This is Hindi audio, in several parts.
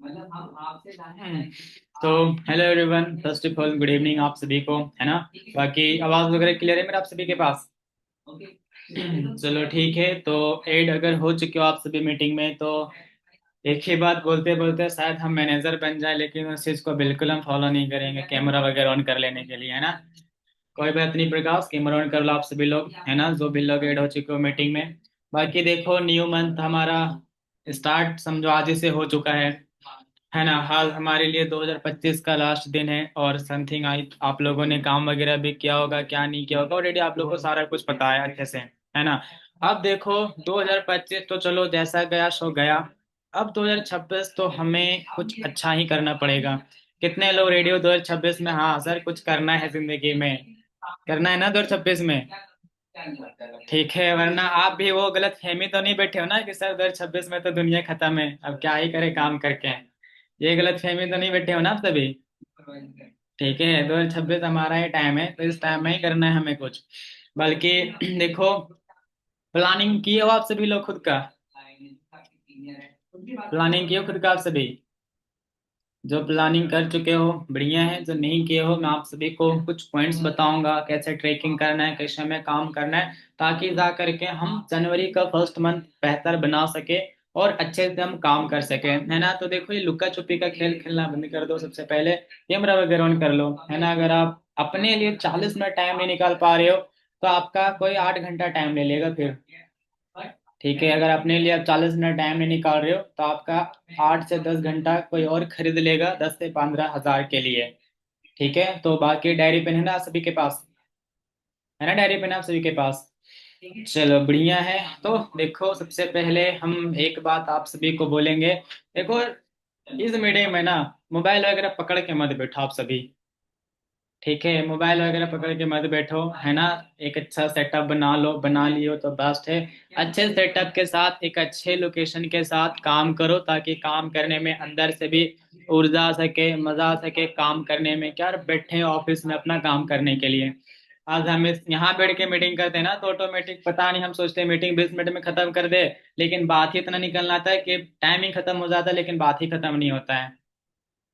हम्म, तो hello everyone, first of all good evening आप सभी को, है ना। बाकी आवाज वगैरह क्लियर है मेरा आप सभी के पास? चलो ठीक है। तो एड अगर हो चुके हो आप सभी मीटिंग में, तो एक ही बात बोलते बोलते शायद हम मैनेजर बन जाए, लेकिन उस चीज को बिल्कुल हम फॉलो नहीं करेंगे कैमरा वगैरह ऑन कर लेने के लिए, है ना। कोई बात नहीं प्रकाश, कैमरा ऑन कर लो आप सभी लोग, है ना, जो भी लोग ऐड हो चुके हो मीटिंग में। बाकी देखो, न्यू मंथ हमारा स्टार्ट समझो आज ही से हो चुका है ना। हाल हमारे लिए 2025 का लास्ट दिन है, और समथिंग आई आप लोगों ने काम वगैरह भी किया होगा, क्या नहीं किया होगा, ऑलरेडी आप लोगों को सारा कुछ पता है अच्छे से, है ना। अब देखो 2025 तो चलो जैसा गया सो गया। अब 2026 तो हमें कुछ अच्छा ही करना पड़ेगा। कितने लोग रेडियो 2026 में, हाँ सर कुछ करना है जिंदगी में, करना है ना 2026 में? ठीक है, वरना आप भी वो गलत फहमी तो नहीं बैठे हो ना कि सर 2026 में तो दुनिया खत्म है, अब क्या ही करे काम करके। ये गलत फहमी तो नहीं बैठे हो ना आप सभी? ठीक है, 2026 हमारा ही टाइम है, तो इस टाइम में ही करना है हमें कुछ। बल्कि देखो, प्लानिंग की हो आप सभी लोग खुद का? प्लानिंग किए हो खुद का आप सभी? जो प्लानिंग कर चुके हो बढ़िया है, जो नहीं किए हो मैं आप सभी को कुछ पॉइंट्स बताऊंगा कैसे ट्रैकिंग करना है, कैसे हमें काम करना है, ताकि जा करके हम जनवरी का फर्स्ट मंथ बेहतर बना सके और अच्छे से हम काम कर सके, है ना। तो देखो, ये लुक्का छुपी का खेल खेलना बंद कर दो सबसे पहले, कैमरा वगैरह ऑन कर लो, है ना। अगर आप अपने लिए 40 मिनट टाइम नहीं निकाल पा रहे हो, तो आपका कोई 8 घंटा टाइम ले लेगा फिर। ठीक है, अगर अपने लिए आप 40 मिनट टाइम नहीं निकाल रहे हो, तो आपका 8 से 10 घंटा कोई और खरीद लेगा 10 से 15 हज़ार के लिए। ठीक है, तो बाकी डायरी पेन है ना आप सभी के पास? है ना, डायरी पेन आप सभी के पास? चलो बढ़िया है। तो देखो, सबसे पहले हम एक बात आप सभी को बोलेंगे। देखो, इस मीटिंग में ना मोबाइल वगैरह पकड़ के मत बैठो आप सभी। ठीक है, मोबाइल वगैरह पकड़ के मत बैठो, है ना। एक अच्छा सेटअप बना लो, बना लियो तो बेस्ट है। अच्छे सेटअप के साथ एक अच्छे लोकेशन के साथ काम करो, ताकि काम करने में अंदर से भी ऊर्जा आ सके, मजा आ सके काम करने में। क्या बैठे ऑफिस में अपना काम करने के लिए, आज हम यहाँ बैठ के मीटिंग करते हैं ना, तो ऑटोमेटिक पता नहीं, हम सोचते हैं मीटिंग 20 मिनट में खत्म कर दे, लेकिन बात ही इतना निकलना आता है कि टाइमिंग खत्म हो जाता है, लेकिन बात ही खत्म नहीं होता है।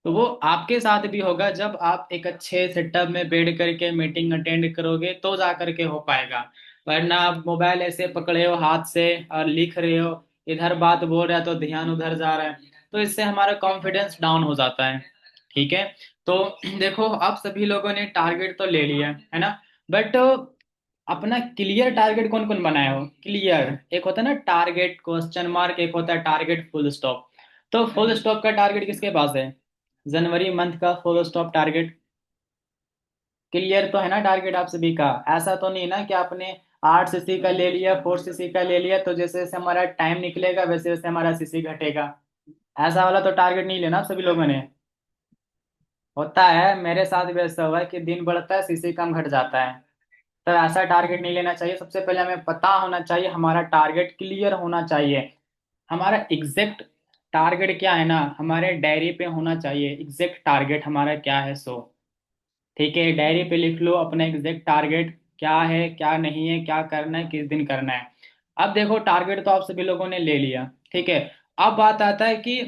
तो वो आपके साथ भी होगा, जब आप एक अच्छे सेटअप में बैठ करके मीटिंग अटेंड करोगे तो जा करके हो पाएगा। वरना आप मोबाइल ऐसे पकड़े हो हाथ से और लिख रहे हो, इधर बात बोल रहा है तो ध्यान उधर जा रहा है, तो इससे हमारा कॉन्फिडेंस डाउन हो जाता है। ठीक है, तो देखो, आप सभी लोगों ने टारगेट तो ले लिया है ना, बट अपना क्लियर टारगेट कौन कौन बनाया हो? क्लियर एक होता है ना टारगेट क्वेश्चन मार्क, एक होता है टारगेट फुल स्टॉप। तो फुल स्टॉप का टारगेट किसके पास है? जनवरी मंथ का फुल स्टॉप टारगेट क्लियर तो है ना टारगेट आप सभी का? ऐसा तो नहीं ना कि आपने 8 सीसी का ले लिया, 4 सीसी का ले लिया, तो जैसे जैसे हमारा टाइम निकलेगा वैसे वैसे हमारा सीसी घटेगा। ऐसा वाला तो टारगेट नहीं लेना आप सभी लोगों ने। होता है, मेरे साथ भी ऐसा हुआ है कि दिन बढ़ता है सीसी कम घट जाता है। तो ऐसा टारगेट नहीं लेना चाहिए। सबसे पहले हमें पता होना चाहिए, हमारा टारगेट क्लियर होना चाहिए। हमारा एग्जैक्ट टारगेट क्या है ना, हमारे डायरी पे होना चाहिए एग्जैक्ट टारगेट हमारा क्या है, सो ठीक है, डायरी पे लिख लो अपना एग्जैक्ट टारगेट क्या है, क्या नहीं है, क्या करना है, किस दिन करना है। अब देखो, टारगेट तो आप सभी लोगों ने ले लिया, ठीक है। अब बात आता है कि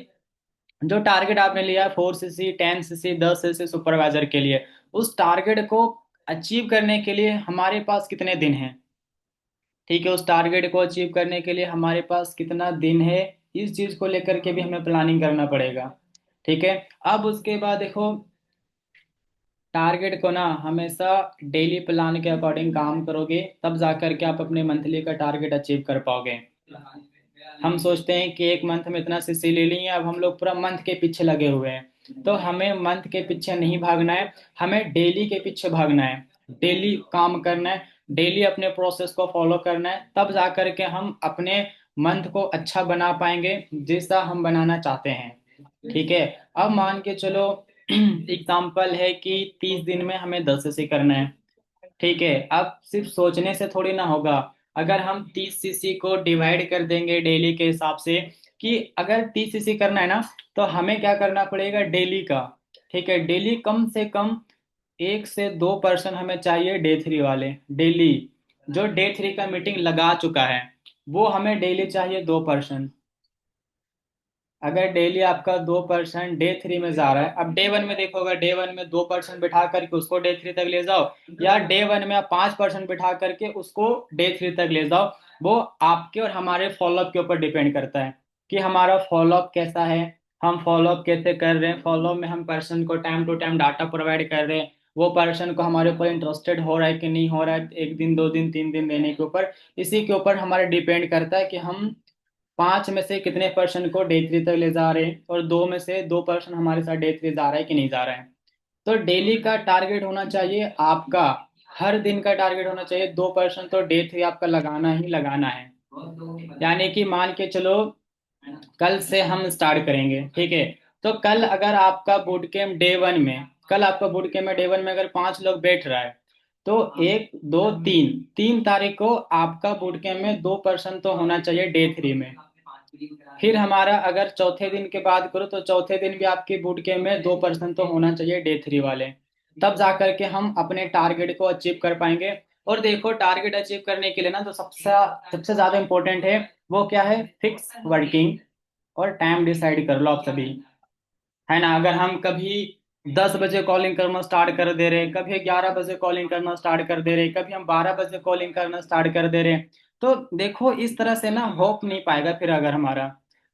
जो टारगेट आपने लिया 4 सीसी, 10 सीसी, 10 सीसी सुपरवाइजर के लिए, उस टारगेट को अचीव करने के लिए हमारे पास कितने दिन हैं? ठीक है, उस टारगेट को अचीव करने के लिए हमारे पास कितना दिन है, इस चीज को लेकर के भी हमें प्लानिंग करना पड़ेगा। ठीक है, अब उसके बाद देखो, टारगेट को ना हमेशा डेली प्लान के अकॉर्डिंग काम करोगे, तब जाकर के आप अपने मंथली का टारगेट अचीव कर पाओगे। हम सोचते हैं कि एक मंथ में इतना सीसी ले लिए, अब हम लोग पूरा मंथ के पीछे लगे हुए हैं, तो हमें मंथ के पीछे नहीं भागना है, हमें डेली के पीछे भागना है। डेली काम करना है, डेली अपने प्रोसेस को फॉलो करना है, तब जा करके हम अपने मंथ को अच्छा बना पाएंगे, जैसा हम बनाना चाहते हैं। ठीक है, अब मान के चलो एग्जाम्पल है कि 30 दिन में हमें 10 सीसी करना है। ठीक है, अब सिर्फ सोचने से थोड़ी ना होगा। अगर हम 30 सीसी को डिवाइड कर देंगे डेली के हिसाब से, कि अगर 30 सीसी करना है ना, तो हमें क्या करना पड़ेगा डेली का। ठीक है, डेली कम से कम 1 से 2 पर्सन हमें चाहिए डे थ्री वाले, डेली जो डे थ्री का मीटिंग लगा चुका है, वो हमें डेली चाहिए 2 पर्सन। अगर डेली आपका 2% डे 3 में जा रहा है, अब डे 1 में देखो, अगर डे 1 में 2% बिठा करके उसको डे 3 तक ले जाओ, या डे 1 में आप 5% बिठा करके उसको डे 3 तक ले जाओ, वो आपके और हमारे फॉलोअप के ऊपर डिपेंड करता है कि हमारा फॉलोअप कैसा है, हम फॉलोअप कैसे कर रहे हैं, फॉलोअप में हम पर्सन को time to time data provide कर रहे हैं, वो पर्सन को हमारे ऊपर इंटरेस्टेड हो रहा है कि नहीं हो रहा है, 1 दिन 2 दिन 3 दिन देने के ऊपर, इसी के ऊपर हमारा डिपेंड करता है कि हम 5 में से कितने पर्सन को डे 3 तक ले जा रहे हैं, और 2 में से 2% हमारे साथ डे 3 जा रहा है कि नहीं जा रहा है। तो डेली का टारगेट होना चाहिए आपका, हर दिन का टारगेट होना चाहिए 2% तो डे 3 आपका लगाना ही लगाना है। यानी कि मान के चलो कल से हम स्टार्ट करेंगे, ठीक है। तो कल अगर आपका बूट कैंप डे 1 में, कल आपका बूट कैंप में डे 1 में अगर 5 लोग बैठ रहा है, तो 1 2 3 3 तारीख को आपका बूट कैंप में 2% तो होना चाहिए डे 3 में। फिर हमारा अगर चौथे दिन के बाद करो तो चौथे दिन भी आपके बूट कैंप में 2% तो होना चाहिए डे 3 वाले, तब जा करके हम अपने टारगेट को अचीव कर पाएंगे। और देखो, टारगेट अचीव करने के लिए ना, तो सबसे सबसे ज्यादा इंपॉर्टेंट है, वो क्या है, फिक्स वर्किंग और टाइम डिसाइड कर लो आप सभी, है ना। अगर हम कभी 10 बजे कॉलिंग करना स्टार्ट कर दे रहे, कभी 11 बजे कॉलिंग करना स्टार्ट कर दे रहे, कभी हम 12 बजे कॉलिंग करना स्टार्ट कर दे रहे, तो देखो इस तरह से ना होप नहीं पाएगा फिर। अगर हमारा,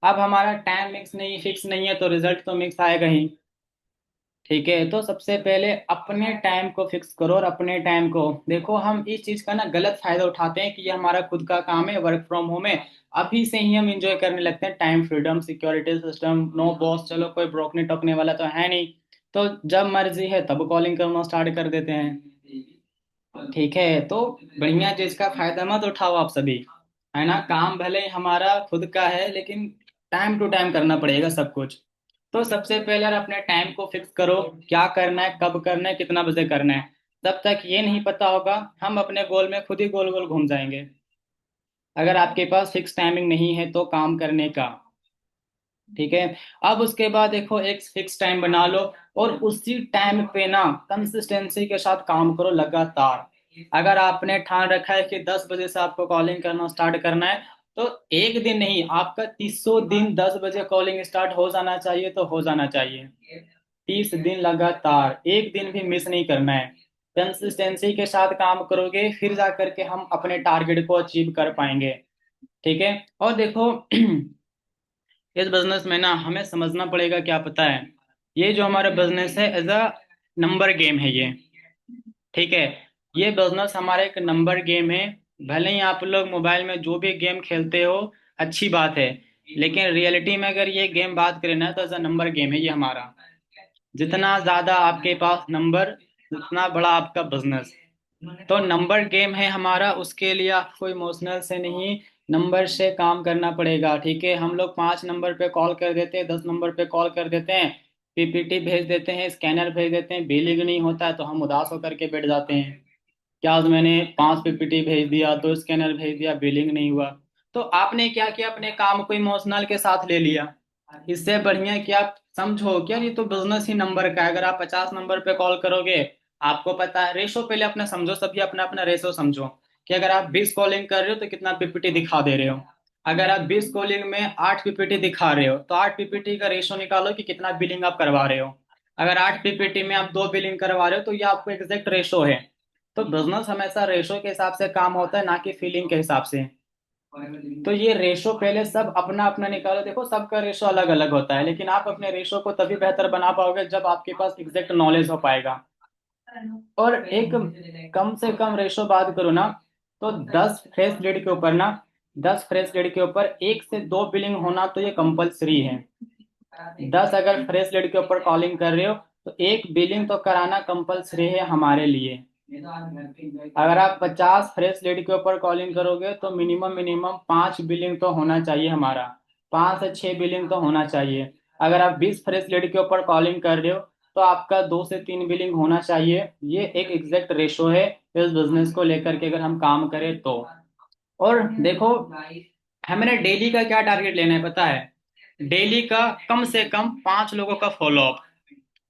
अब हमारा टाइम मिक्स नहीं, फिक्स नहीं है, तो रिजल्ट तो मिक्स आएगा ही, ठीक है। तो सबसे पहले अपने टाइम को फिक्स करो, और अपने टाइम को देखो, हम इस चीज का ना गलत फायदा उठाते हैं कि ये हमारा खुद का काम है, वर्क फ्रॉम होम है, अभी से ही हम इंजॉय करने लगते हैं, time freedom, security system, no boss, चलो कोई ब्रोकने टोकने वाला तो है नहीं, तो जब मर्जी है तब कॉलिंग करना स्टार्ट कर देते हैं, ठीक है। तो बढ़िया चीज का फायदा मत उठाओ आप सभी, है ना। काम भले ही हमारा खुद का है, लेकिन टाइम टू टाइम करना पड़ेगा सब कुछ। तो सबसे पहले यार अपने टाइम को फिक्स करो, क्या करना है, कब करना है, कितना बजे करना है। जब तक ये नहीं पता होगा, हम अपने गोल में खुद ही गोल गोल घूम जाएंगे, अगर आपके पास फिक्स टाइमिंग नहीं है तो काम करने का, ठीक है। अब उसके बाद देखो, एक फिक्स टाइम बना लो, और उसी टाइम पे ना कंसिस्टेंसी के साथ काम करो लगातार। अगर आपने ठान रखा है कि 10 बजे से आपको कॉलिंग करना स्टार्ट करना है, तो एक दिन नहीं, आपका 30 दिन 10 बजे कॉलिंग स्टार्ट हो जाना चाहिए, तो हो जाना चाहिए। 30 दिन लगातार, एक दिन भी मिस नहीं करना है। कंसिस्टेंसी के साथ काम करोगे, फिर जा करके हम अपने टारगेट को अचीव कर पाएंगे, ठीक है। और देखो इस बिजनेस में ना हमें समझना पड़ेगा, क्या पता है, ये जो हमारा बिजनेस है एज अ नंबर गेम है ये, ठीक है। ये बिजनेस हमारा एक नंबर गेम है। भले ही आप लोग मोबाइल में जो भी गेम खेलते हो, अच्छी बात है, लेकिन रियलिटी में अगर ये गेम बात करें ना, तो एज अ नंबर गेम है ये हमारा। जितना ज्यादा आपके पास नंबर, उतना बड़ा आपका बिजनेस। तो नंबर गेम है हमारा, उसके लिए आपको इमोशनल से नहीं, नंबर से काम करना पड़ेगा, ठीक है। हम लोग 5 नंबर पे कॉल कर देते हैं, 10 नंबर पे कॉल कर देते हैं, पीपीटी भेज देते हैं, स्कैनर भेज देते हैं, बिलिंग नहीं होता है तो हम उदास होकर के बैठ जाते हैं, क्या आज मैंने 5 पीपीटी भेज दिया, 2 स्कैनर भेज दिया, बिलिंग नहीं हुआ। तो आपने क्या किया, अपने काम को इमोशनल के साथ ले लिया। इससे बढ़िया कि आप समझो कि यार ये तो बिजनेस ही नंबर का है। अगर आप 50 नंबर पे कॉल करोगे, आपको पता है रेशो, पहले अपना समझो, सभी अपना अपना रेशो समझो, कि अगर आप 20 कॉलिंग कर रहे हो तो कितना पीपीटी दिखा दे रहे हो। अगर आप 20 कॉलिंग में 8 पीपीटी दिखा रहे हो, तो 8 पीपीटी का रेशो निकालो कि कितना बिलिंग आप करवा रहे हो। अगर 8 पीपीटी में आप 2 बिलिंग करवा रहे हो, तो ये आपको एग्जैक्ट रेशो है। तो बिजनेस हमेशा रेशो के हिसाब से काम होता है, ना कि फीलिंग के हिसाब से। तो ये रेशो पहले सब अपना अपना निकालो, देखो सबका रेशो अलग अलग होता है, लेकिन आप अपने रेशो को तभी बेहतर बना पाओगे जब आपके पास एग्जैक्ट नॉलेज हो पाएगा। और एक कम से कम रेशो बात करो ना, तो 10 फ्रेश लीड के ऊपर ना, 10 फ्रेश लीड के ऊपर 1 से 2 बिलिंग होना तो ये कंपलसरी है। 10 अगर फ्रेश लीड के ऊपर कॉलिंग कर रहे हो, तो 1 बिलिंग तो कराना कंपलसरी है हमारे लिए। अगर आप 50 फ्रेश लीड के ऊपर कॉलिंग करोगे, तो मिनिमम मिनिमम 5 बिलिंग तो होना चाहिए हमारा, 5 से 6 बिलिंग तो होना चाहिए। अगर आप 20 फ्रेश लीड के ऊपर कॉलिंग कर रहे हो, तो आपका 2 से 3 बिलिंग होना चाहिए। ये एक एग्जैक्ट रेशो है इस बिजनेस को लेकर के, अगर हम काम करें तो। और देखो, हमें डेली का क्या टारगेट लेना है पता है, डेली का कम से कम 5 लोगों का फॉलोअप,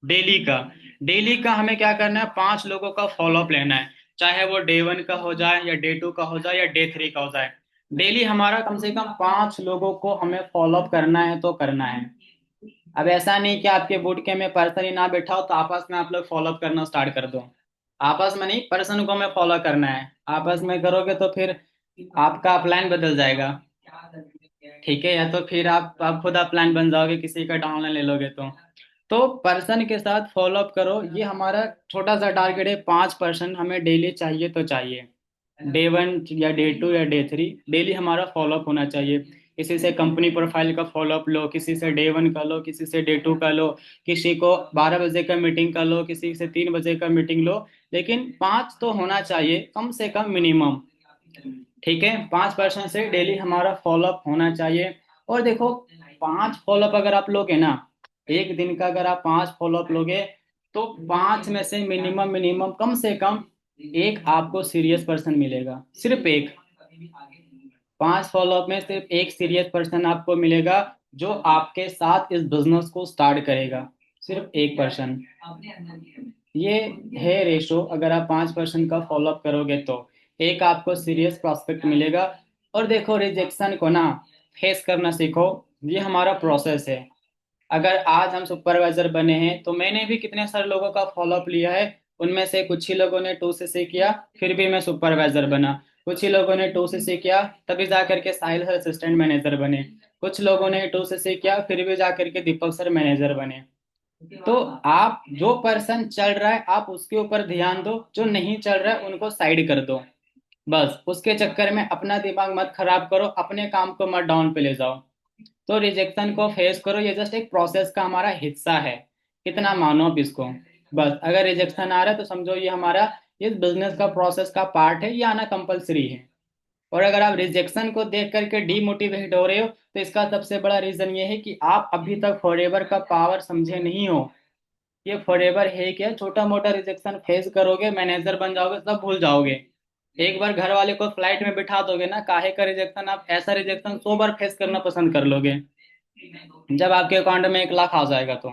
डेली का। डेली का हमें क्या करना है, 5 लोगों का फॉलोअप लेना है, चाहे वो डे 1 का हो जाए, या डे 2 का हो जाए, या डे 3 का हो जाए। डेली हमारा कम से कम 5 लोगों को हमें फॉलोअप करना है तो करना है। अब ऐसा नहीं कि आपके बूट कैंप में पर्सन ही ना बैठा हो तो आपस में आप लोग फॉलो अप करना स्टार्ट कर दो। आपस में नहीं, पर्सन को हमें फॉलो करना है। आपस में करोगे तो फिर आपका प्लान बदल जाएगा। ठीक है, या तो फिर आप खुद आप प्लान बन जाओगे, किसी का डाउनलाइन ले लोगे तो पर्सन के साथ फॉलो अप करो। ये हमारा छोटा सा टारगेट है, 5% हमें डेली चाहिए तो चाहिए। डे 1 या डे 2 या डे 3 डेली हमारा फॉलोअप होना चाहिए। किसी से कंपनी प्रोफाइल का फॉलोअप लो, किसी से डे 1 का लो, किसी से डे 2 का लो, किसी को 12 बजे का मीटिंग का लो, किसी से 3 बजे का मीटिंग लो। लेकिन 5 तो होना चाहिए कम से कम मिनिमम। ठीक है, 5% से डेली हमारा फॉलोअप होना चाहिए। और देखो, 5 फॉलोअप अगर आप लोगे ना, एक दिन का अगर आप 5 फॉलोअप लोगे तो 5 में से मिनिमम मिनिमम कम से कम एक आपको सीरियस पर्सन मिलेगा, सिर्फ एक। 5 फॉलोअप में सिर्फ एक सीरियस पर्सन आपको मिलेगा जो आपके साथ इस बिजनेस को स्टार्ट करेगा, सिर्फ एक पर्सन। ये है रेशो, अगर आप 5% का फॉलोअप करोगे तो एक आपको सीरियस प्रॉस्पेक्ट मिलेगा। और देखो, रिजेक्शन को ना फेस करना सीखो, ये हमारा प्रोसेस है। अगर आज हम सुपरवाइजर बने हैं तो मैंने भी कितने सारे लोगों का फॉलोअप लिया है। उनमें से कुछ ही लोगों ने 2 से किया, फिर भी मैं सुपरवाइजर बना। कुछ ही लोगों ने 2 से किया, तभी जा करके साहिल सर असिस्टेंट मैनेजर बने। कुछ लोगों ने 2 से किया, फिर भी जा करके दीपक सर मैनेजर बने। तो आप जो पर्सन चल रहा है आप उसके ऊपर ध्यान दो, जो नहीं चल रहा है उनको साइड कर दो। बस उसके चक्कर में अपना दिमाग मत खराब करो, अपने काम को मत डाउन पे ले जाओ। तो रिजेक्शन को फेस करो, ये जस्ट एक प्रोसेस का हमारा हिस्सा है। कितना मानो आप इसको। बस अगर रिजेक्शन आ रहा है तो समझो ये हमारा इस बिजनेस का प्रोसेस का पार्ट है, ये आना कंपलसरी है। और अगर आप रिजेक्शन को देख करके डीमोटिवेट हो रहे हो तो इसका सबसे बड़ा रीजन ये है कि आप अभी तक फॉरएवर का पावर समझे नहीं हो। ये फॉरएवर है क्या? छोटा मोटा रिजेक्शन फेस करोगे, मैनेजर बन जाओगे, सब भूल जाओगे। एक बार घर वाले को फ्लाइट में बिठा दोगे ना, काहे का रिजेक्शन, आप ऐसा रिजेक्शन 100 बार फेस करना पसंद कर लोगे जब आपके अकाउंट में 1 लाख आ जाएगा तो।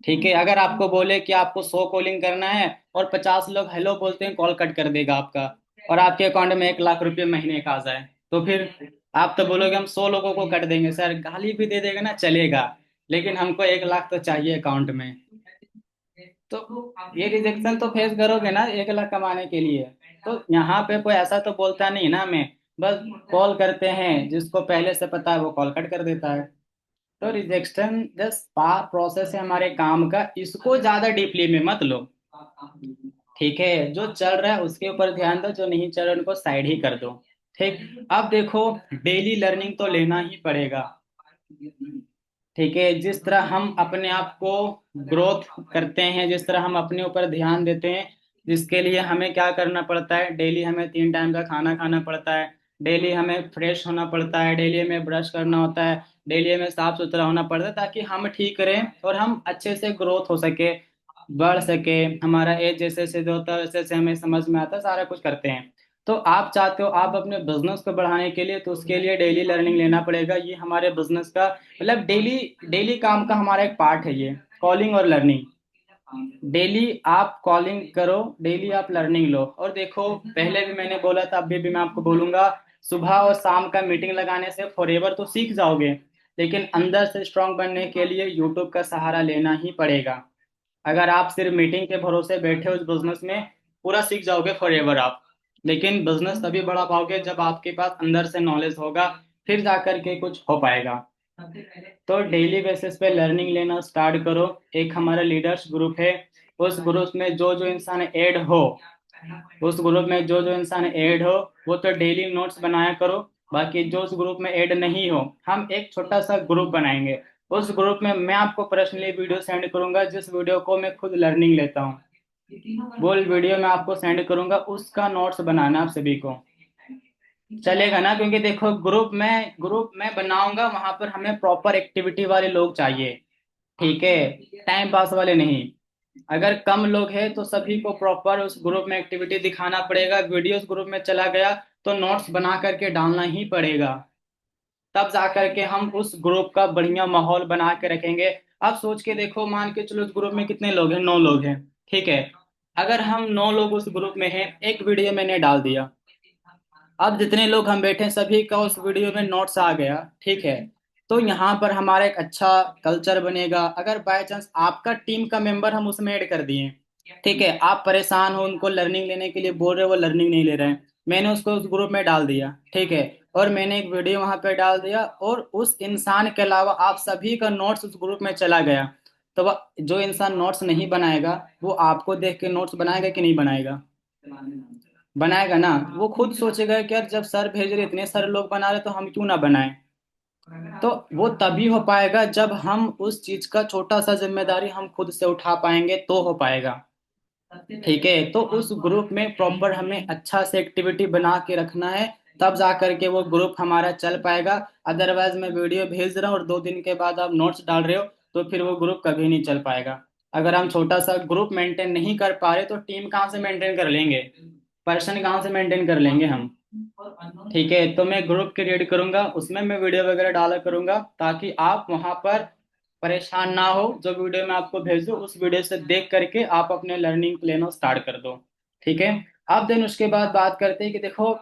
ठीक है, अगर आपको बोले कि आपको 100 कॉलिंग करना है और 50 लोग हेलो बोलते हैं, कॉल कट कर देगा आपका, और आपके अकाउंट में 1 लाख रुपए महीने का आ जाए, तो फिर आप तो बोलोगे हम 100 लोगों को कट देंगे। सर गाली भी दे देगा ना चलेगा, लेकिन हमको 1 लाख तो चाहिए अकाउंट में। तो ये रिजेक्शन तो फेस करोगे ना 1 लाख कमाने के लिए। तो यहाँ पे कोई ऐसा तो बोलता नहीं ना, हमें बस कॉल करते हैं, जिसको पहले से पता है वो कॉल कट कर देता है। तो रिजेक्शन जस्ट प्रोसेस है हमारे काम का, इसको ज्यादा डीपली में मत लो। ठीक है, जो चल रहा है उसके ऊपर ध्यान दो, जो नहीं चल रहा है उनको साइड ही कर दो। ठीक, अब देखो, डेली लर्निंग तो लेना ही पड़ेगा। ठीक है, जिस तरह हम अपने आप को ग्रोथ करते हैं, जिस तरह हम अपने ऊपर ध्यान देते हैं, जिसके लिए हमें क्या करना पड़ता है, डेली हमें 3 टाइम का खाना खाना पड़ता है, डेली हमें फ्रेश होना पड़ता है, डेली हमें ब्रश करना होता है, डेली हमें साफ सुथरा होना पड़ता है, ताकि हम ठीक रहें और हम अच्छे से ग्रोथ हो सके, बढ़ सके। हमारा एज जैसे जैसे जो होता है वैसे वैसे हमें समझ में आता है, सारा कुछ करते हैं। तो आप चाहते हो आप अपने बिजनेस को बढ़ाने के लिए, तो उसके लिए डेली लर्निंग लेना पड़ेगा। ये हमारे बिजनेस का मतलब डेली डेली काम का हमारा एक पार्ट है, ये कॉलिंग और लर्निंग। डेली आप कॉलिंग करो, डेली आप लर्निंग लो। और देखो, पहले भी मैंने बोला था, अभी भी मैं आपको बोलूंगा, सुबह और शाम का मीटिंग लगाने से फॉरएवर तो सीख जाओगे, लेकिन अंदर से स्ट्रांग बनने के लिए यूट्यूब का सहारा लेना ही पड़ेगा। अगर आप सिर्फ मीटिंग के भरोसे बैठे हो इस बिजनेस में, पूरा सीख जाओगे फॉरएवर आप, लेकिन बिजनेस तभी बढ़ा पाओगे जब आपके पास अंदर से नॉलेज होगा, फिर जाकर के कुछ हो पाएगा। तो डेली बेसिस पे लर्निंग लेना स्टार्ट करो। एक हमारा लीडर्स ग्रुप है, उस ग्रुप में जो जो इंसान ऐड हो, उस ग्रुप में जो जो इंसान ऐड हो वो तो डेली नोट्स बनाया करो। बाकी जो उस ग्रुप में ऐड नहीं हो, हम एक छोटा सा ग्रुप बनाएंगे। उस ग्रुप में मैं आपको पर्सनली वीडियो सेंड करूंगा, जिस वीडियो को मैं खुद लर्निंग लेता हूँ, वो वीडियो मैं आपको सेंड करूंगा, उसका नोट्स बनाना आप सभी को। चलेगा ना? क्योंकि देखो, ग्रुप में बनाऊंगा, वहां पर हमें प्रॉपर एक्टिविटी वाले लोग चाहिए। ठीक है, टाइम पास वाले नहीं। अगर कम लोग हैं तो सभी को प्रॉपर उस ग्रुप में एक्टिविटी दिखाना पड़ेगा, वीडियो उस ग्रुप में चला गया तो नोट्स बना करके डालना ही पड़ेगा। तब जा करके हम उस ग्रुप का बढ़िया माहौल बना के रखेंगे। अब सोच के देखो, मान के चलो उस ग्रुप में कितने लोग हैं, 9 लोग हैं। ठीक है, अगर हम 9 लोग उस ग्रुप में हैं, एक वीडियो मैंने डाल दिया, अब जितने लोग हम बैठे हैं, सभी का उस वीडियो में नोट्स आ गया। ठीक है, तो यहाँ पर हमारा एक अच्छा कल्चर बनेगा। अगर बाय चांस आपका टीम का मेंबर हम उसमें ऐड कर दिए, ठीक है, आप परेशान हो, उनको लर्निंग लेने के लिए बोल रहे हो, वो लर्निंग नहीं ले रहे हैं, मैंने उसको उस ग्रुप में डाल दिया, ठीक है, और मैंने एक वीडियो वहां पे डाल दिया, और उस इंसान के अलावा आप सभी का नोट्स उस ग्रुप में चला गया, तो वह जो इंसान नोट्स नहीं बनाएगा वो आपको देख के नोट्स बनाएगा कि नहीं बनाएगा? बनाएगा ना। वो खुद सोचेगा कि यार जब सर भेज रहे, इतने सारे लोग बना रहे, तो हम क्यों ना बनाएं। तो वो तभी हो पाएगा जब हम उस चीज का छोटा सा जिम्मेदारी हम खुद से उठा पाएंगे, तो हो पाएगा। ठीक है, तो उस ग्रुप में प्रॉपर हमें अच्छा से एक्टिविटी बना के रखना है, तब जा करके वो ग्रुप हमारा चल पाएगा। अदरवाइज मैं वीडियो भेज रहा हूँ और 2 दिन के बाद आप नोट्स डाल रहे हो, तो फिर वो ग्रुप कभी नहीं चल पाएगा। अगर हम छोटा सा ग्रुप मेंटेन नहीं कर पा रहे, तो टीम कहाँ से मेंटेन कर लेंगे, पर्सन कहाँ से मेंटेन कर लेंगे हम। ठीक है, तो मैं ग्रुप क्रिएट करूंगा, उसमें मैं वीडियो वगैरह डाला करूंगा, ताकि आप वहां पर परेशान ना हो। जो वीडियो मैं आपको भेजूं, उस वीडियो से देख करके आप अपने लर्निंग प्लान स्टार्ट कर दो। ठीक है। अब देन उसके बाद बात करते हैं कि देखो,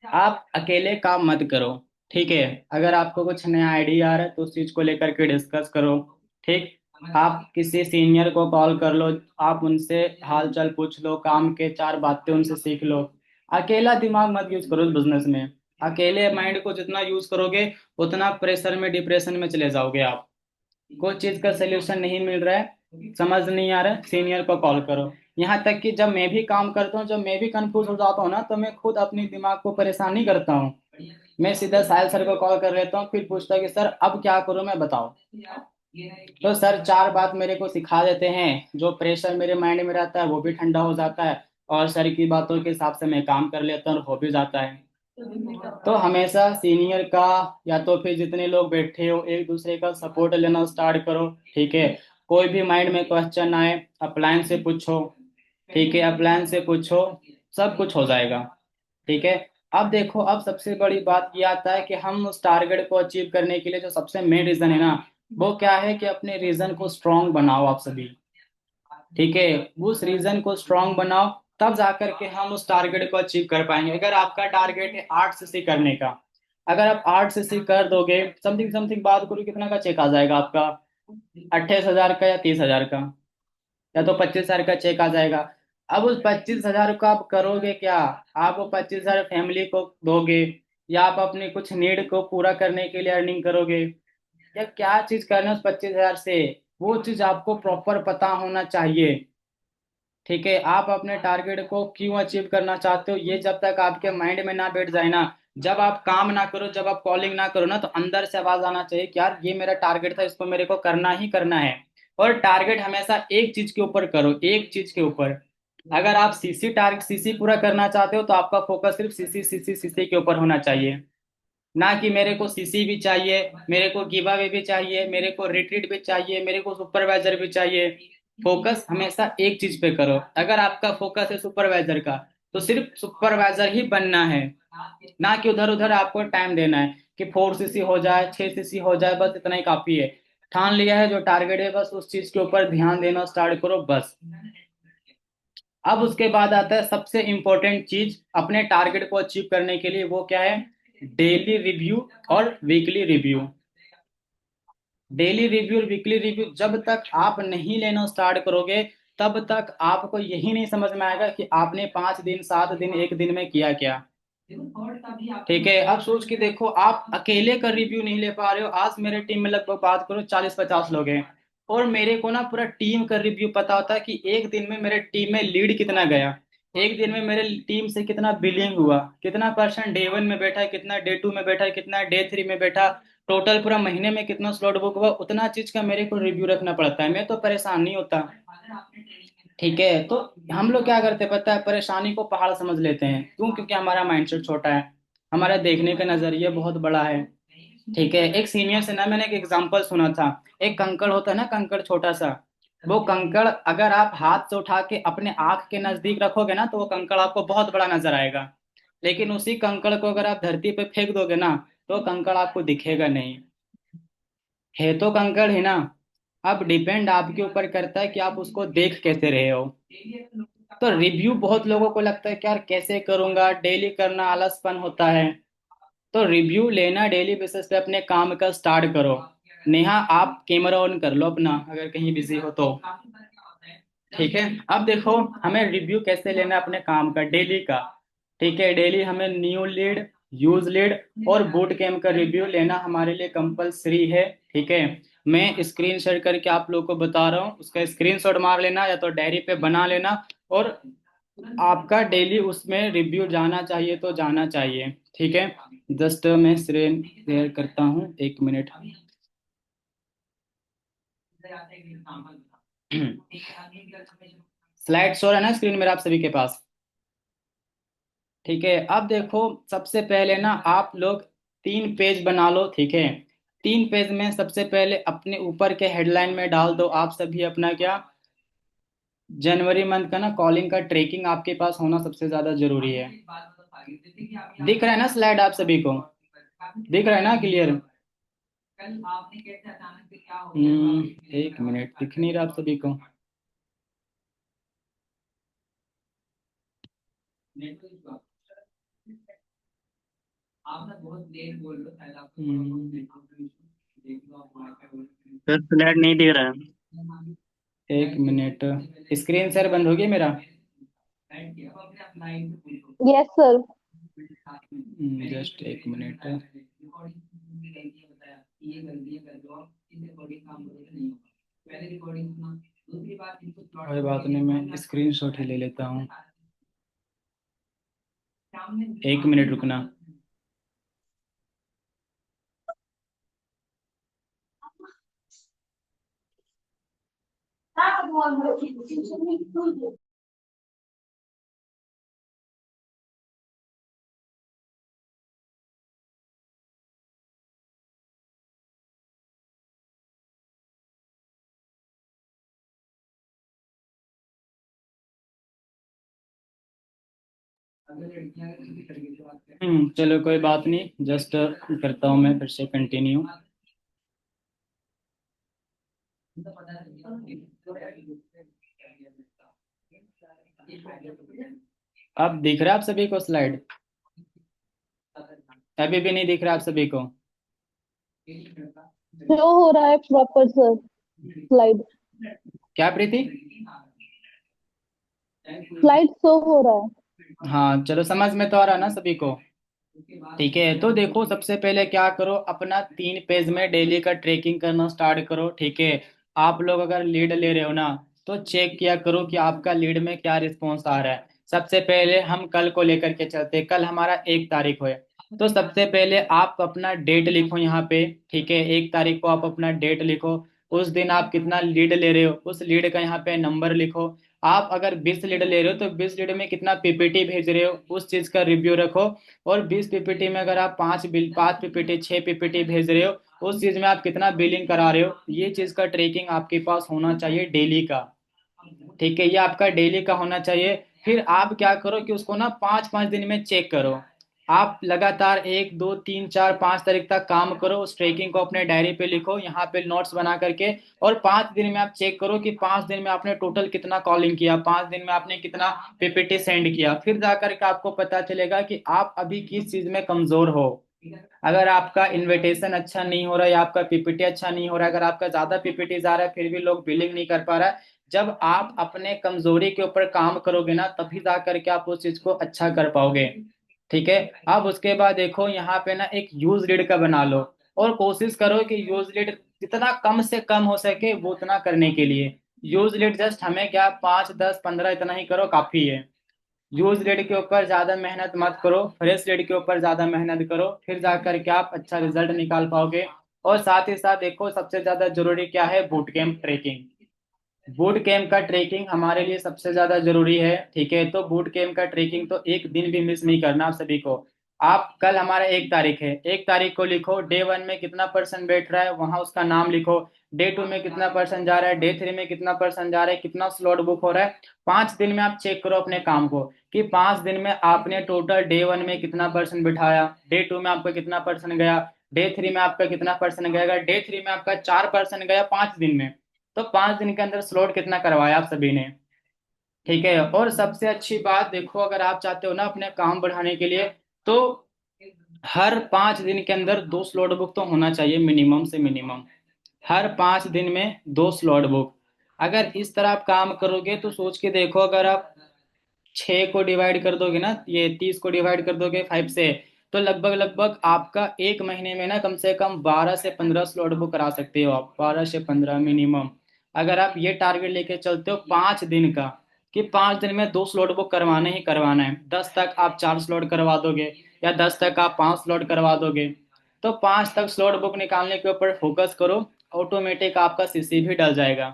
आप अकेले काम मत करो। ठीक है, अगर आपको कुछ नया आइडिया आ रहा है तो उस चीज को लेकर के डिस्कस करो। ठीक, आप किसी सीनियर को कॉल कर लो, आप उनसे हाल चाल पूछ लो, काम के 4 बातें उनसे सीख लो। अकेला दिमाग मत यूज करो इस बिजनेस में। अकेले माइंड को जितना यूज करोगे, उतना प्रेशर में, डिप्रेशन में चले जाओगे आप। कोई चीज का सोल्यूशन नहीं मिल रहा है, समझ नहीं आ रहा है, सीनियर को कॉल करो। यहाँ तक कि जब मैं भी काम करता हूँ, जब मैं भी कंफ्यूज हो जाता हूँ ना, तो मैं खुद अपने दिमाग को परेशान नहीं करता हूँ, मैं सीधा साहिल सर को कॉल कर लेता हूँ, फिर पूछता हूँ कि सर अब क्या करूँ मैं, बताओ। तो सर 4 बात मेरे को सिखा देते हैं, जो प्रेशर मेरे माइंड में रहता है वो भी ठंडा हो जाता है, और सर की बातों के हिसाब से मैं काम कर लेता हूँ और हो भी जाता है। तो हमेशा सीनियर का, या तो फिर जितने लोग बैठे हो, एक दूसरे का सपोर्ट लेना स्टार्ट करो। ठीक है, कोई भी माइंड में क्वेश्चन आए, अपलाइन से पूछो। ठीक है, अपलाइन से पूछो, सब कुछ हो जाएगा। ठीक है। अब देखो, अब सबसे बड़ी बात ये आता है कि हम उस टारगेट को अचीव करने के लिए जो सबसे मेन रीजन है ना, वो क्या है कि अपने रीजन को स्ट्रांग बनाओ आप सभी। ठीक है, उस रीजन को स्ट्रांग बनाओ, तब जाकर के हम उस टारगेट को अचीव कर पाएंगे। अगर आपका टारगेट है 8 सीसी करने का, अगर आप 8 सीसी कर दोगे, समथिंग समथिंग बात करो, कितना का चेक आ जाएगा आपका? 28,000 का या 30,000 का, या तो 25,000 का चेक आ जाएगा। अब उस 25,000 को आप करोगे क्या? आप वो 25,000 फैमिली को दोगे, या आप अपनी कुछ नीड को पूरा करने के लिए अर्निंग करोगे, या क्या चीज करना है उस 25,000 से, वो चीज आपको प्रॉपर पता होना चाहिए। ठीक है, आप अपने टारगेट को क्यों अचीव करना चाहते हो, ये जब तक आपके माइंड में ना बैठ जाए ना, जब आप काम ना करो, जब आप कॉलिंग ना करो ना, तो अंदर से आवाज आना चाहिए कि यार ये मेरा टारगेट था, इसको मेरे को करना ही करना है। और टारगेट हमेशा एक चीज के ऊपर करो, एक चीज के ऊपर। अगर आप सीसी टारगेट, सीसी पूरा करना चाहते हो, तो आपका फोकस सिर्फ सीसी सीसी सीसी के ऊपर होना चाहिए। ना कि मेरे को सीसी भी चाहिए, मेरे को गिव अवे भी चाहिए, मेरे को रिट्रीट भी चाहिए, मेरे को सुपरवाइजर भी चाहिए। फोकस हमेशा एक चीज पे करो। अगर आपका फोकस है सुपरवाइजर का, तो सिर्फ सुपरवाइजर ही बनना है, ना कि उधर उधर आपको टाइम देना है कि 4 सीसी हो जाए, 6 सीसी हो जाए, बस इतना ही काफी है। ठान लिया है जो टारगेट है, बस उस चीज के ऊपर ध्यान देना स्टार्ट करो बस। अब उसके बाद आता है सबसे इंपॉर्टेंट चीज अपने टारगेट को अचीव करने के लिए, वो क्या है? डेली रिव्यू और वीकली रिव्यू। डेली रिव्यू और वीकली रिव्यू जब तक आप नहीं लेना स्टार्ट करोगे, तब तक आपको यही नहीं समझ में आएगा कि आपने 5 दिन, 7 दिन, एक दिन में किया क्या। ठीक है, अब सोच के देखो, आप अकेले का रिव्यू नहीं ले पा रहे हो। आज मेरे टीम में लगभग बात करो 40-50 लोग हैं, और मेरे को ना पूरा टीम का रिव्यू पता होता है कि एक दिन में मेरे टीम में लीड कितना गया, एक दिन में मेरे टीम से कितना बिलिंग हुआ, कितना परसेंट डे 1 में बैठा है, कितना डे 2 में बैठा है, कितना डे 3 में बैठा, टोटल पूरा महीने में कितना स्लॉट बुक हुआ, उतना चीज का मेरे को रिव्यू रखना पड़ता है। मैं तो परेशान नहीं होता। ठीक है, तो हम लोग क्या करते हैं पता है, परेशानी को पहाड़ समझ लेते हैं। क्यों? क्योंकि हमारा माइंडसेट छोटा है, हमारा देखने का नजरिया बहुत बड़ा है। ठीक है, एक सीनियर से ना मैंने एक एग्जांपल सुना था। एक कंकड़ होता है ना, कंकड़ छोटा सा, वो कंकड़ अगर आप हाथ से उठा के अपने आंख के नजदीक रखोगे ना, तो वो कंकड़ आपको बहुत बड़ा नजर आएगा। लेकिन उसी कंकड़ को अगर आप धरती पे फेंक दोगे ना, तो कंकड़ आपको दिखेगा नहीं। है तो कंकड़ ही ना। अब डिपेंड आपके ऊपर करता है कि आप उसको देख कैसे रहे हो। तो रिव्यू बहुत लोगों को लगता है कि यार कैसे करूंगा, डेली करना आलसपन होता है। तो रिव्यू लेना डेली बेसिस पे अपने काम का स्टार्ट करो। नेहा, आप कैमरा ऑन कर लो अपना, अगर कहीं बिजी हो तो। ठीक है। अब देखो, हमें रिव्यू कैसे लेना है अपने काम का, डेली का। ठीक है, डेली हमें न्यू लीड, यूज लीड और बूट कैम्प का रिव्यू लेना हमारे लिए कंपलसरी है। ठीक है। मैं स्क्रीन शेयर करके आप लोगों को बता रहा हूँ, उसका स्क्रीनशॉट मार लेना या तो डायरी पे बना लेना। और आपका डेली उसमें रिव्यू जाना चाहिए तो जाना चाहिए। ठीक है। जस्ट मैं स्क्रीन शेयर करता हूँ, 1 मिनट। स्लाइड शो है ना स्क्रीन मेरा आप सभी के पास? ठीक है। अब देखो, सबसे पहले ना आप लोग 3 पेज बना लो। ठीक है। 3 पेज में सबसे पहले अपने ऊपर के हेडलाइन में डाल दो आप सभी अपना क्या, जनवरी मंथ का ना कॉलिंग का ट्रैकिंग आपके पास होना सबसे ज्यादा जरूरी है। दिख रहा है ना स्लाइड आप सभी को? दिख रहा है ना क्लियर? 1 मिनट, दिख नहीं रहा आप सभी को? सर स्लाइड नहीं दिख रहा है। 1 मिनट, स्क्रीन शेयर बंद हो गया मेरा? Yes sir. Just 1 minute. कोई बात नहीं, मैं स्क्रीनशॉट ही ले लेता हूँ। 1 मिनट रुकना। चलो कोई बात नहीं, जस्ट करता हूँ मैं फिर से कंटिन्यू। अब दिख रहा है आप सभी को स्लाइड? अभी भी नहीं दिख रहा आप सभी को? शो हो रहा है प्रॉपर सर, स्लाइड। क्या प्रीति? स्लाइड शो हो रहा है। हाँ चलो, समझ में तो आ रहा ना सभी को? ठीक है, तो देखो सबसे पहले क्या करो, अपना 3 पेज में डेली का ट्रैकिंग करना स्टार्ट करो। ठीक है। आप लोग अगर लीड ले रहे हो ना, तो चेक किया करो कि आपका लीड में क्या रिस्पॉन्स आ रहा है। सबसे पहले हम कल को लेकर के चलते हैं, कल हमारा 1 तारीख है। तो सबसे पहले आप अपना डेट लिखो यहाँ पे। ठीक है, 1 तारीख को आप अपना डेट लिखो। उस दिन आप कितना लीड ले रहे हो, उस लीड का यहाँ पे नंबर लिखो। आप अगर 20 लीड ले रहे हो तो 20 लीड में कितना पीपीटी भेज रहे हो, उस चीज का रिव्यू रखो। और 20 पीपीटी में अगर आप 5 पीपीटी 6 पीपीटी भेज रहे हो, उस चीज में आप कितना बिलिंग करा रहे हो, ये चीज का ट्रैकिंग आपके पास होना चाहिए डेली का। ठीक है, ये आपका डेली का होना चाहिए। फिर आप क्या करो कि उसको ना 5-5 दिन में चेक करो। आप लगातार 1 2 3 4 5 तारीख तक काम करो, उस ट्रैकिंग को अपने डायरी पे लिखो, यहाँ पे नोट्स बना करके। और 5 दिन में आप चेक करो कि 5 दिन में आपने टोटल कितना कॉलिंग किया, 5 दिन में आपने कितना पीपीटी सेंड किया। फिर जाकर के आपको पता चलेगा कि आप अभी किस चीज में कमजोर हो। अगर आपका इन्विटेशन अच्छा नहीं हो रहा है या आपका पीपीटी अच्छा नहीं हो रहा है, अगर आपका ज्यादा पीपीटी आ रहा है फिर भी लोग बिलिंग नहीं कर पा रहा है, जब आप अपने कमजोरी के ऊपर काम करोगे ना, तभी जा करके आप उस चीज को अच्छा कर पाओगे। ठीक है। अब उसके बाद देखो यहाँ पे ना एक यूज लीड का बना लो। और कोशिश करो कि यूज लीड जितना कम से कम हो सके वो उतना करने के लिए। यूज लीड जस्ट हमें क्या, 5 10 15 इतना ही करो, काफी है। यूज लीड के ऊपर ज्यादा मेहनत मत करो, फ्रेश लीड के ऊपर ज्यादा मेहनत करो, फिर जाकर के आप अच्छा रिजल्ट निकाल पाओगे। और साथ ही साथ देखो, सबसे ज्यादा जरूरी क्या है, boot camp trekking. Boot camp का ट्रैकिंग हमारे लिए सबसे ज्यादा जरूरी है। ठीक है, तो बूट कैंप का ट्रैकिंग तो एक दिन भी मिस नहीं करना आप सभी को। आप कल हमारा 1 तारीख है, 1 तारीख को लिखो डे 1 में कितना पर्सन बैठ रहा है, वहां उसका नाम लिखो। डे 2 में कितना पर्सन जा रहा है, डे 3 में कितना पर्सन जा रहा है, कितना स्लॉट बुक हो रहा है। 5 दिन में आप चेक करो अपने काम को कि 5 दिन में आपने टोटल डे 1 में कितना पर्सन बिठाया, डे 2 में आपका कितना पर्सन गया, डे 3 में आपका कितना पर्सन गया, डे 3 में आपका 4 पर्सन गया 5 दिन में। तो 5 दिन के अंदर स्लॉट कितना करवाया आप सभी ने। ठीक है। और सबसे अच्छी बात देखो, अगर आप चाहते हो ना अपने काम बढ़ाने के लिए, तो हर 5 दिन के अंदर 2 स्लॉट बुक तो होना चाहिए मिनिमम से मिनिमम। हर 5 दिन में 2 स्लॉट बुक। अगर इस तरह आप काम करोगे तो सोच के देखो, अगर आप 6 को डिवाइड कर दोगे ना, ये 30 को डिवाइड कर दोगे 5 से, तो लगभग लगभग आपका एक महीने में ना कम से कम 12 से 15 स्लॉट बुक करा सकते हो आप, 12 से 15 मिनिमम। अगर आप ये टारगेट लेके चलते हो 5 दिन का, कि 5 दिन में 2 स्लॉट बुक करवाना ही करवाना है, 10 तक आप 4 स्लॉट करवा दोगे या 10 तक आप 5 स्लॉट करवा दोगे, तो 5 तक स्लॉट बुक निकालने के ऊपर फोकस करो। ऑटोमेटिक आपका सीसी भी डल जाएगा।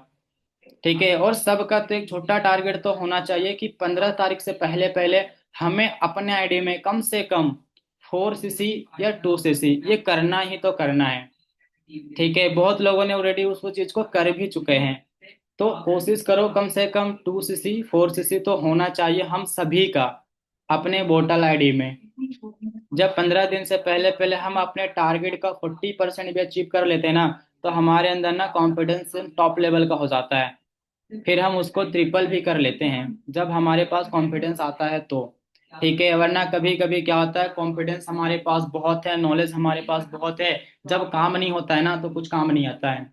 ठीक है, और सबका तो एक छोटा टारगेट तो होना चाहिए कि 15 तारीख से पहले पहले हमें अपने आईडी में कम से कम 4 सीसी या 2 सीसी ये करना ही तो करना है। ठीक है, बहुत लोगों ने ऑलरेडी उस चीज को कर भी चुके हैं। तो कोशिश करो कम से कम 2 सीसी 4 सीसी तो होना चाहिए हम सभी का अपने बोटल आईडी में। जब 15 दिन से पहले पहले हम अपने टारगेट का 40% भी अचीव कर लेते हैं ना, तो हमारे अंदर ना कॉन्फिडेंस टॉप लेवल का हो जाता है। फिर हम उसको ट्रिपल भी कर लेते हैं जब हमारे पास कॉन्फिडेंस आता है तो। ठीक है, वरना कभी कभी क्या होता है, कॉन्फिडेंस हमारे पास बहुत है, नॉलेज हमारे पास बहुत है, जब काम नहीं होता है ना तो कुछ काम नहीं आता है।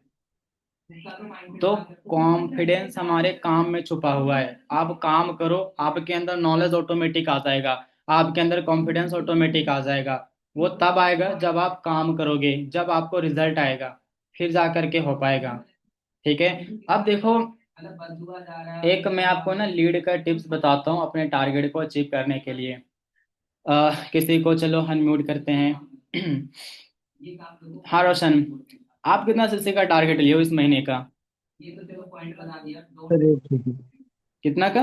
तो कॉन्फिडेंस हमारे काम में छुपा हुआ है। आप काम करो, आपके अंदर नॉलेज ऑटोमेटिक आ जाएगा, आपके अंदर कॉन्फिडेंस ऑटोमेटिक आ जाएगा। वो तब आएगा जब आप काम करोगे, जब आपको रिजल्ट आएगा, फिर जा करके हो पाएगा। ठीक है, अब देखो, एक मैं आपको ना लीड का टिप्स बताता हूँ अपने टारगेट को अचीव करने के लिए। किसी को चलो अनम्यूट करते हैं। हाँ रोशन, आप कितना सीसी का टारगेट लिए हो इस महीने का? Sir 8 CC. कितना का?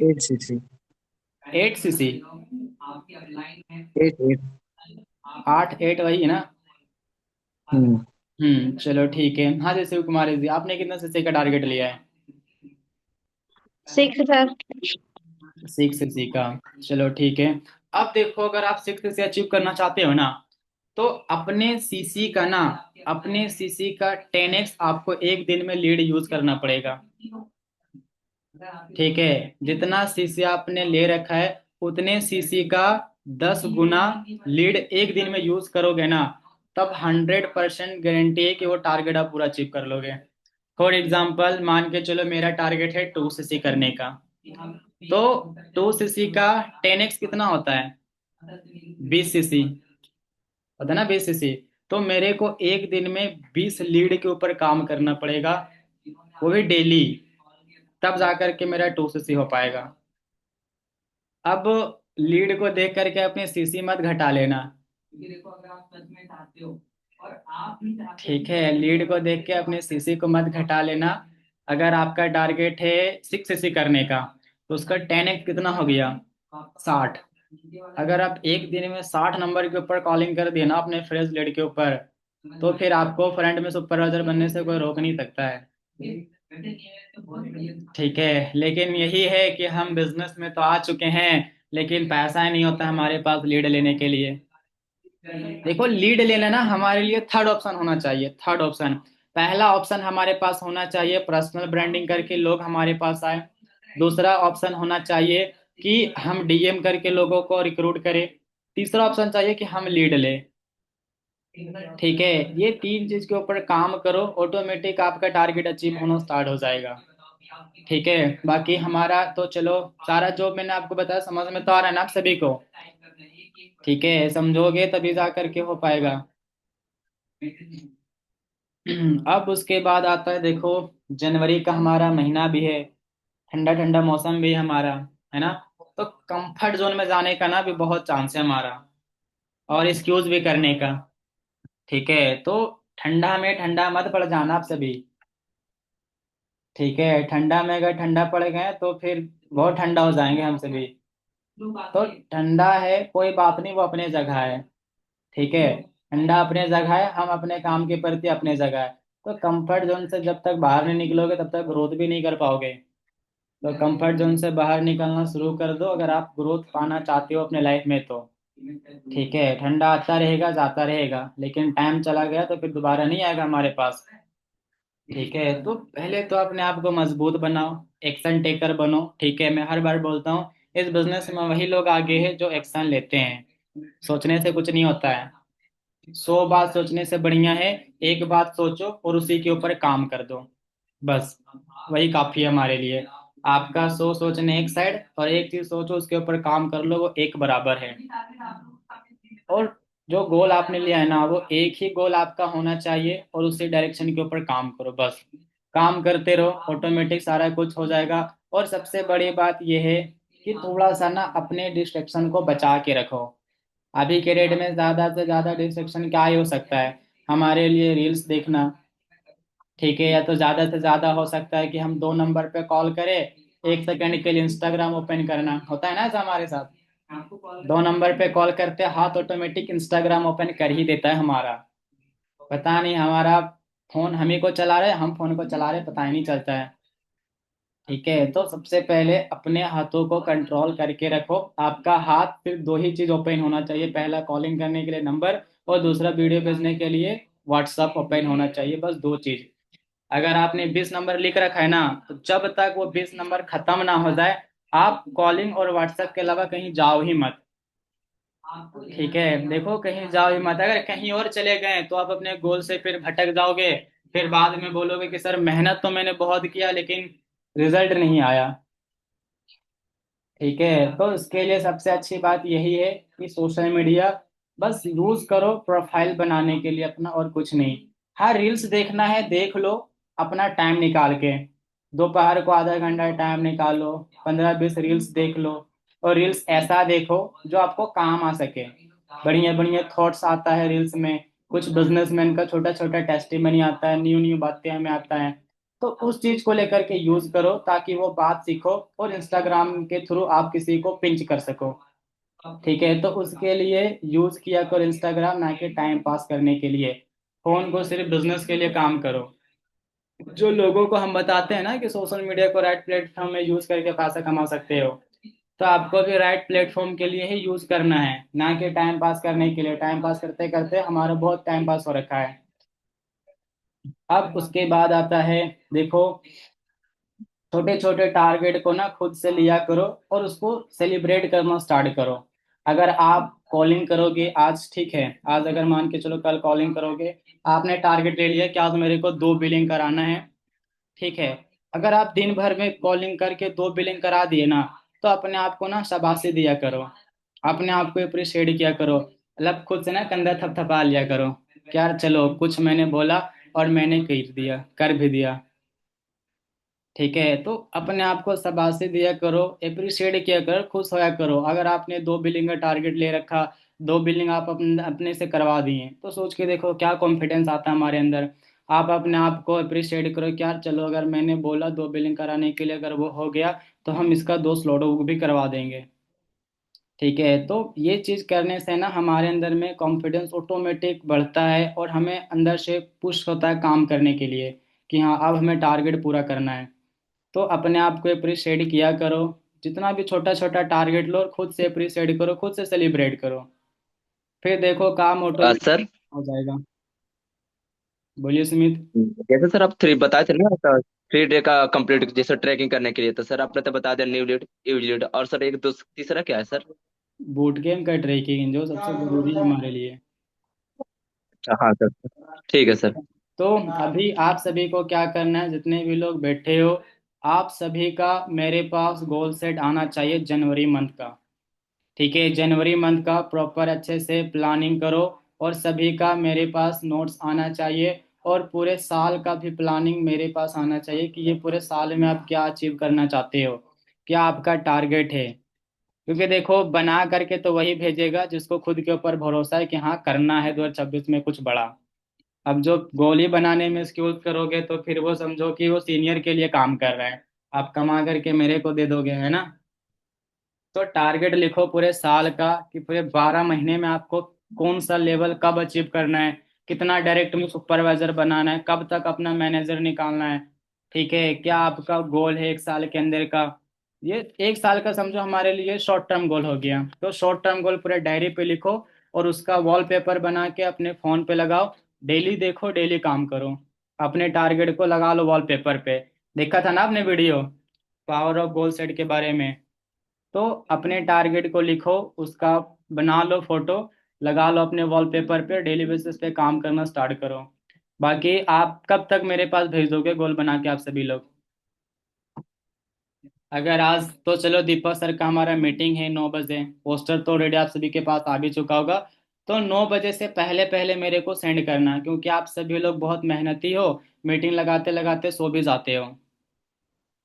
8 सीसी। 8 सीसी? 8 8। 8 8 वही है ना? हम्म। चलो ठीक है। हाँ जैसे शिव कुमार जी, आपने कितना सीसी का टारगेट लिया है? 6 सर। 6 सीसी का। चलो ठीक है। अब देखो, अगर आप 6 सीसी अचीव करना चाहते हो ना, तो अपने सीसी का 10x आपको एक दिन में लीड यूज करना पड़ेगा। ठीक है, जितना सीसी आपने ले रखा है उतने सीसी का 10 गुना लीड एक दिन में यूज करोगे ना, तब 100% गारंटी है कि वो टारगेट आप पूरा अचीव कर लोगे। फॉर एग्जाम्पल मान के चलो मेरा टारगेट है 2 सीसी करने का, तो 2 सीसी का 10x कितना होता है? 20 सीसी होता है ना, 20 सीसी। तो मेरे को एक दिन में 20 लीड के ऊपर काम करना पड़ेगा, वो भी डेली, तब जाकर के मेरा 2 सीसी हो पाएगा। अब लीड को देख करके अपनी सीसी मत घटा लेना। ठीक है, लीड को देख के अपने सीसी को मत घटा लेना। अगर आपका टारगेट है 6 सीसी करने का, तो उसका 10x कितना हो गया? 60। अगर आप एक दिन में 60 नंबर के ऊपर कॉलिंग कर दिए ना अपने फ्रेश लीड के ऊपर, तो फिर आपको फ्रंट में सुपरवाइजर बनने से कोई रोक नहीं सकता है। ठीक है, लेकिन यही है कि हम बिजनेस में तो आ चुके हैं, लेकिन पैसा ही नहीं होता हमारे पास लीड लेने के लिए। देखो, लीड लेना ना हमारे लिए थर्ड ऑप्शन होना चाहिए, थर्ड ऑप्शन। पहला ऑप्शन हमारे पास होना चाहिए पर्सनल ब्रांडिंग करके लोग हमारे पास आए। दूसरा ऑप्शन होना चाहिए कि हम डीएम करके लोगों को रिक्रूट करें। तीसरा ऑप्शन चाहिए कि हम लीड लें। ठीक है, ये 3 चीज के ऊपर काम करो, ऑटोमेटिक आपका टारगेट अचीव होना स्टार्ट हो जाएगा। ठीक है, बाकी हमारा तो चलो सारा जो मैंने आपको बताया समझ में तो आ रहा है ना आप सभी को? ठीक है, समझोगे तभी जा करके हो पाएगा। अब उसके बाद आता है देखो, जनवरी का हमारा महीना भी है, ठंडा ठंडा मौसम भी है हमारा, है ना? तो कंफर्ट जोन में जाने का ना भी बहुत चांस है हमारा, और एक्सक्यूज भी करने का। ठीक है, तो ठंडा में ठंडा मत पड़ जाना आप सभी। ठीक है, ठंडा में अगर ठंडा पड़ गए तो फिर बहुत ठंडा हो जाएंगे हम सभी। तो ठंडा है कोई बात नहीं, वो अपने जगह है। ठीक है, ठंडा अपने जगह है, हम अपने काम के प्रति अपने जगह है। तो कंफर्ट जोन से जब तक बाहर नहीं निकलोगे तब तक ग्रोथ भी नहीं कर पाओगे। तो कंफर्ट जोन से बाहर निकलना शुरू कर दो अगर आप ग्रोथ पाना चाहते हो अपने लाइफ में तो। ठीक है, ठंडा आता रहेगा जाता रहेगा, लेकिन टाइम चला गया तो फिर दोबारा नहीं आएगा हमारे पास। ठीक है, तो पहले तो अपने आप को मजबूत बनाओ, एक्शन टेकर बनो। ठीक है, मैं हर बार बोलता हूँ इस बिजनेस में वही लोग आगे हैं जो एक्शन लेते हैं। सोचने से कुछ नहीं होता है। 100 बात सोचने से बढ़िया है एक बात सोचो और उसी के ऊपर काम कर दो, बस वही काफी है हमारे लिए। आपका 100 सोचने एक साइड और एक चीज सोचो उसके ऊपर काम कर लो, वो एक बराबर है। और जो गोल आपने लिया है ना, वो एक ही गोल आपका होना चाहिए और उसी डायरेक्शन के ऊपर काम करो, बस काम करते रहो, ऑटोमेटिक सारा कुछ हो जाएगा। और सबसे बड़ी बात यह है कि थोड़ा सा ना अपने डिस्ट्रैक्शन को बचा के रखो। अभी के डेट में ज्यादा से ज्यादा डिस्ट्रैक्शन क्या ही हो सकता है हमारे लिए, रील्स देखना, ठीक है, या तो ज्यादा से ज्यादा हो सकता है कि हम 2 नंबर पे कॉल करें, 1 सेकंड के लिए इंस्टाग्राम ओपन करना होता है ना ऐसा हमारे साथ। 2 नंबर पे कॉल करते हाथ ऑटोमेटिक इंस्टाग्राम ओपन कर ही देता है हमारा, पता नहीं हमारा फोन हम ही को चला रहे, हम फोन को चला रहे, पता ही नहीं चलता है। ठीक है, तो सबसे पहले अपने हाथों को कंट्रोल करके रखो। आपका हाथ सिर्फ दो ही चीज ओपन होना चाहिए, पहला कॉलिंग करने के लिए नंबर और दूसरा वीडियो भेजने के लिए व्हाट्सअप ओपन होना चाहिए, बस 2 चीज। अगर आपने 20 नंबर लिख रखा है ना, तो जब तक वो 20 नंबर खत्म ना हो जाए आप कॉलिंग और व्हाट्सएप के अलावा कहीं जाओ ही मत। ठीक है, देखो कहीं जाओ ही मत, अगर कहीं और चले गए तो आप अपने गोल से फिर भटक जाओगे, फिर बाद में बोलोगे कि सर मेहनत तो मैंने बहुत किया लेकिन रिजल्ट नहीं आया। ठीक है, तो इसके लिए सबसे अच्छी बात यही है कि सोशल मीडिया बस यूज करो प्रोफाइल बनाने के लिए अपना, और कुछ नहीं। हाँ, रील्स देखना है देख लो, अपना टाइम निकाल के, दोपहर को आधा घंटा टाइम निकालो, 15-20 रील्स देख लो। और रील्स ऐसा देखो जो आपको काम आ सके, बढ़िया बढ़िया थॉट्स आता है रील्स में, कुछ बिजनेसमैन का छोटा छोटा टेस्टिमनी आता है, न्यू न्यू बातें हमें आता है। तो उस चीज को लेकर के यूज करो ताकि वो बात सीखो और इंस्टाग्राम के थ्रू आप किसी को पिंच कर सको। ठीक है, तो उसके लिए यूज किया करो इंस्टाग्राम, ना कि टाइम पास करने के लिए। फोन को सिर्फ बिजनेस के लिए काम करो। जो लोगों को हम बताते हैं ना कि सोशल मीडिया को राइट प्लेटफॉर्म में यूज करके पैसा कमा सकते हो, तो आपको भी राइट प्लेटफॉर्म के लिए ही यूज करना है, ना कि टाइम पास करने के लिए। टाइम पास करते करते हमारा बहुत टाइम पास हो रखा है। अब उसके बाद आता है, देखो, छोटे छोटे टारगेट को ना खुद से लिया करो और उसको सेलिब्रेट करना स्टार्ट करो। अगर आप कॉलिंग करोगे आज, ठीक है, आज अगर मान के चलो कल कॉलिंग करोगे, आपने टारगेट ले लिया कि आज मेरे को 2 बिलिंग कराना है। ठीक है, अगर आप दिन भर में कॉलिंग करके 2 बिलिंग करा दिए ना, तो अपने आप को ना शाबाशी दिया करो, अपने आप को अप्रिशिएट किया करो, मतलब खुद से ना कंधा थपथपा लिया करो कि यार चलो कुछ मैंने बोला और मैंने कर भी दिया। ठीक है, तो अपने आप को शाबाशी दिया करो, अप्रिशिएट किया करो, खुश होया करो। अगर आपने 2 बिलिंग का टारगेट ले रखा, 2 बिलिंग आप अपने से करवा दिए, तो सोच के देखो क्या कॉन्फिडेंस आता है हमारे अंदर। आप अपने आप को अप्रिशिएट करो कि यार चलो अगर मैंने बोला 2 बिलिंग कराने के लिए, अगर वो हो गया तो हम इसका 2 स्लॉट भी करवा देंगे। ठीक है, तो ये चीज करने से ना हमारे अंदर में कॉन्फिडेंस ऑटोमेटिक बढ़ता है और हमें अंदर से पुश होता है काम करने के लिए कि हाँ अब हमें टारगेट पूरा करना है। तो अपने आप को अप्रिशिएट किया करो, जितना भी छोटा छोटा टारगेट लो और खुद से अप्रिशिएट करो, खुद से सेलिब्रेट करो, फिर देखो काम ऑटोमेटिक सर, हो जाएगा। बोलिए सुमित। जैसे सर आप 3 बताए थे ना सर, 3 डे का कंप्लीट जैसे ट्रैकिंग करने के लिए, तो सर आपने तो बता दिया न्यू लीड, यूज लीड, और सर एक दो तीसरा क्या है सर? बूट कैम्प का ट्रैकिंग जो सबसे जरूरी है हमारे लिए। अच्छा, हाँ सर, ठीक है सर। तो अभी आप सभी को क्या करना है, जितने भी लोग बैठे हो, आप सभी का मेरे पास गोल सेट आना चाहिए जनवरी मंथ का। ठीक है, जनवरी मंथ का प्रॉपर अच्छे से प्लानिंग करो और सभी का मेरे पास नोट्स आना चाहिए, और पूरे साल का भी प्लानिंग मेरे पास आना चाहिए कि ये पूरे साल में आप क्या अचीव करना चाहते हो, क्या आपका टारगेट है। क्योंकि देखो बना करके तो वही भेजेगा जिसको खुद के ऊपर भरोसा है कि हाँ करना है 2026 में कुछ बड़ा। अब जो गोली बनाने में स्क्यूज करोगे तो फिर वो समझो कि वो सीनियर के लिए काम कर रहा है, आप कमा करके मेरे को दे दोगे, है ना। तो टारगेट लिखो पूरे साल का कि पूरे 12 महीने में आपको कौन सा लेवल कब अचीव करना है, कितना डायरेक्ट में सुपरवाइजर बनाना है, कब तक अपना मैनेजर निकालना है। ठीक है, क्या आपका गोल है 1 साल के अंदर का। ये 1 साल का समझो हमारे लिए शॉर्ट टर्म गोल हो गया, तो शॉर्ट टर्म गोल पूरे डायरी पे लिखो और उसका वॉलपेपर बना के अपने फोन पे लगाओ। डेली देखो, डेली काम करो, अपने टारगेट को लगा लो वॉलपेपर पे। देखा था ना आपने video power of goal set के बारे में। तो अपने टारगेट को लिखो, उसका बना लो फोटो, लगा लो अपने वॉलपेपर पे, डेली बेसिस पे काम करना स्टार्ट करो। बाकी आप कब तक मेरे पास भेज दोगे गोल बना के आप सभी लोग? अगर आज तो चलो, दीपक सर का हमारा मीटिंग है 9 बजे, पोस्टर तो ऑलरेडी आप सभी के पास आ भी चुका होगा। तो 9 बजे से पहले पहले मेरे को सेंड करना, क्योंकि आप सभी लोग बहुत मेहनती हो, मीटिंग लगाते लगाते सो भी जाते हो,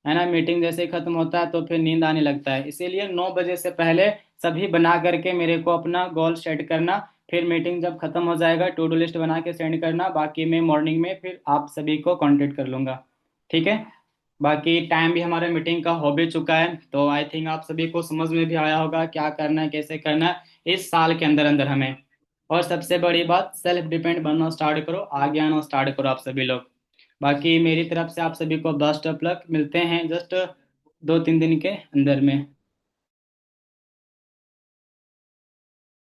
है ना। मीटिंग जैसे ही खत्म होता है तो फिर नींद आने लगता है, इसीलिए 9 बजे से पहले सभी बना करके मेरे को अपना गोल सेट करना। फिर मीटिंग जब खत्म हो जाएगा, टू डू लिस्ट बना के सेंड करना, बाकी मैं मॉर्निंग में फिर आप सभी को कांटेक्ट कर लूंगा। ठीक है। बाकी टाइम भी हमारे मीटिंग का हो भी चुका है, तो आई थिंक आप सभी को समझ में भी आया होगा क्या करना है, कैसे करना है इस साल के अंदर अंदर हमें। और सबसे बड़ी बात, सेल्फ डिपेंड बनना स्टार्ट करो, आगे आना स्टार्ट करो आप सभी लोग। बाकी मेरी तरफ से आप सभी को बेस्ट ऑफ लक, मिलते हैं जस्ट 2-3 दिन के अंदर में।